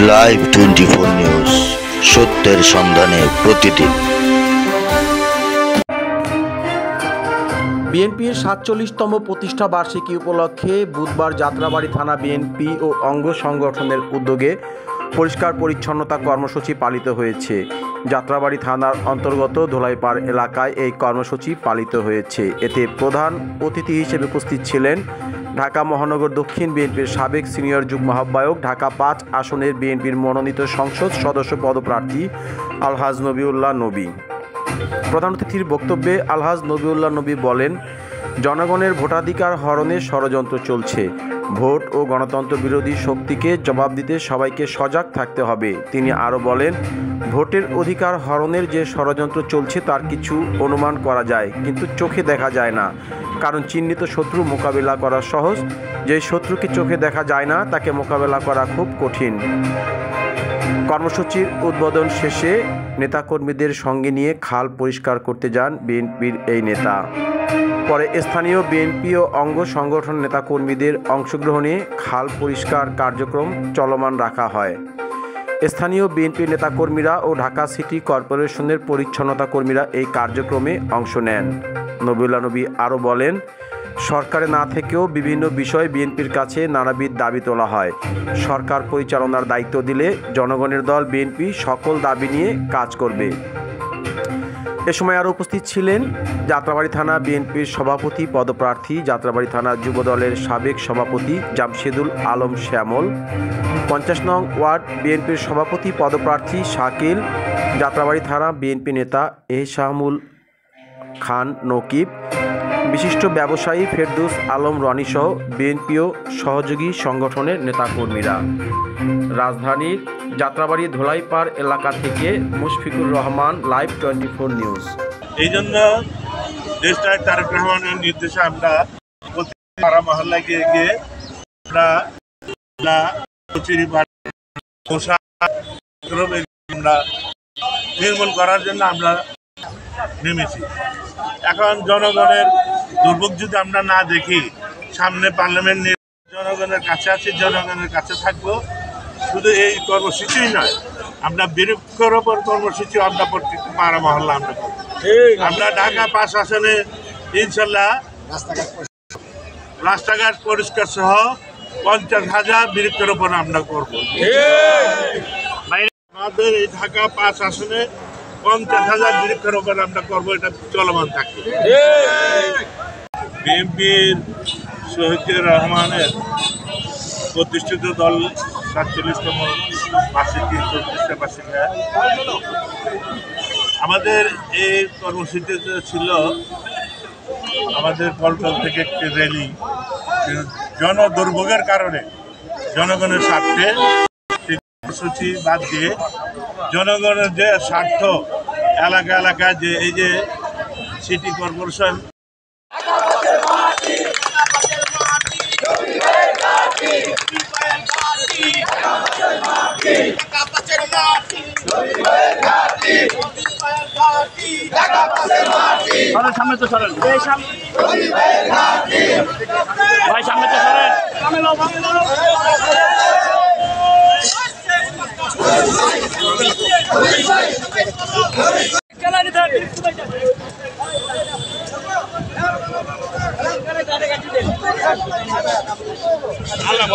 Live 24 news, সত্যের সন্ধানে প্রতিদিন। বিএনপির ৪৭তম প্রতিষ্ঠা বার্ষিকী উপলক্ষে বুধবার যাত্রাবাড়ী থানা বিএনপি ও অঙ্গ সংগঠনের উদ্যোগে পরিষ্কার পরিচ্ছন্নতা কর্মসূচি পালিত হয়েছে। যাত্রাবাড়ী থানার অন্তর্গত ধোলাইপাড় এলাকায় এই কর্মসূচি পালিত হয়েছে। এতে প্রধান অতিথি হিসেবে উপস্থিত ছিলেন ঢাকা মহানগর দক্ষিণ বিএনপির সাবেক সিনিয়র যুগ্ম আহ্বায়ক, ঢাকা ৫ আসনের বিএনপির মনোনীত সংসদ সদস্য পদপ্রার্থী আলহাজ নবিউল্লাহ নবী। প্রধান অতিথির বক্তব্যে আলহাজ নবিউল্লাহ নবী বলেন, জনগণের ভোটাধিকার হরণের ষড়যন্ত্র চলছে। ভোট ও গণতন্ত্র বিরোধী শক্তিকে জবাব দিতে সবাইকে সজাগ থাকতে হবে। তিনি আরও বলেন, ভোটের অধিকার হরণের যে ষড়যন্ত্র চলছে তার কিছু অনুমান করা যায়, কিন্তু চোখে দেখা যায় না। কারণ চিহ্নিত শত্রু মোকাবিলা করা সহজ, যে শত্রুকে চোখে দেখা যায় না তাকে মোকাবিলা করা খুব কঠিন। কর্মসূচির উদ্বোধন শেষে নেতাকর্মীদের সঙ্গে নিয়ে খাল পরিষ্কার করতে যান বিএনপির এই নেতা। পরে স্থানীয় বিএনপি ও অঙ্গ সংগঠন নেতাকর্মীদের অংশগ্রহণে খাল পরিষ্কার কার্যক্রম চলমান রাখা হয়। স্থানীয় বিএনপির নেতাকর্মীরা ও ঢাকা সিটি কর্পোরেশনের পরিচ্ছন্নতা কর্মীরা এই কার্যক্রমে অংশ নেন। নবিউল্লাহ নবী আরও বলেন, সরকারে না থেকেও বিভিন্ন বিষয়ে বিএনপির কাছে নানাবিধ দাবি তোলা হয়। সরকার পরিচালনার দায়িত্ব দিলে জনগণের দল বিএনপি সকল দাবি নিয়ে কাজ করবে। এ সময় আরও উপস্থিত ছিলেন যাত্রাবাড়ী থানা বিএনপির সভাপতি পদপ্রার্থী, যাত্রাবাড়ী থানা যুবদলের সাবেক সভাপতি জামশেদুল আলম শ্যামল, ৫০ নং ওয়ার্ড বিএনপির সভাপতি পদপ্রার্থী শাকিল, যাত্রাবাড়ী থানা বিএনপি নেতা এহসানুল খান নকিব, বিশিষ্ট ব্যবসায়ী ফেরদৌস আলম রনি সহ বিএনপি ও সহযোগী সংগঠনের নেতাকর্মীরা। রাজধানীর যাত্রাবাড়ী ধোলাইপাড় এলাকা থেকে মুশফিকুর রহমান, লাইভ 24 নিউজ। এই জন্য দেশটায় তারেক রহমানের নির্দেশে আমরা পাড়া মহল্লায় গিয়ে আমরা নির্মূল করার জন্য আমরা নেমেছি। এখন জনগণের দুর্ভোগ যদি আমরা না দেখি, সামনে পার্লামেন্ট জনগণের কাছে আছি, জনগণের কাছে থাকবো। শুধু এই কর্মসূচিই নয়, আমরা বৃক্ষরোপণ কর্মসূচি আমরা প্রত্যেকটা পাড়া মহল্লা আমরা করবো। আমরা ঢাকা ৫ আসনে ইনশাল্লাহ রাস্তাঘাট পরিষ্কার সহ ৫০,০০০ বৃক্ষরোপণ আমরা করবো। আমাদের এই ঢাকা ৫ আসনে ৫০,০০০ বৃক্ষরোপণ আমরা করবো, এটা চলমান থাকবে। বিএনপির শহীদুর রহমানের প্রতিষ্ঠিত দল ৪৭তম বার্ষিকী প্রতিষ্ঠা বার্ষিকী আমাদের এই কর্মসূচিতে ছিল আমাদের পল্টন থেকে একটি র্যালি, জনদুর্ভোগের কারণে জনগণের স্বার্থে কর্মসূচি বাদ দিয়ে জনগণের যে স্বার্থ এলাকা এলাকায় যে এই যে সিটি কর্পোরেশন সামনে তো সরেন ভাই, সামনে তো সরেন। আল্লাহ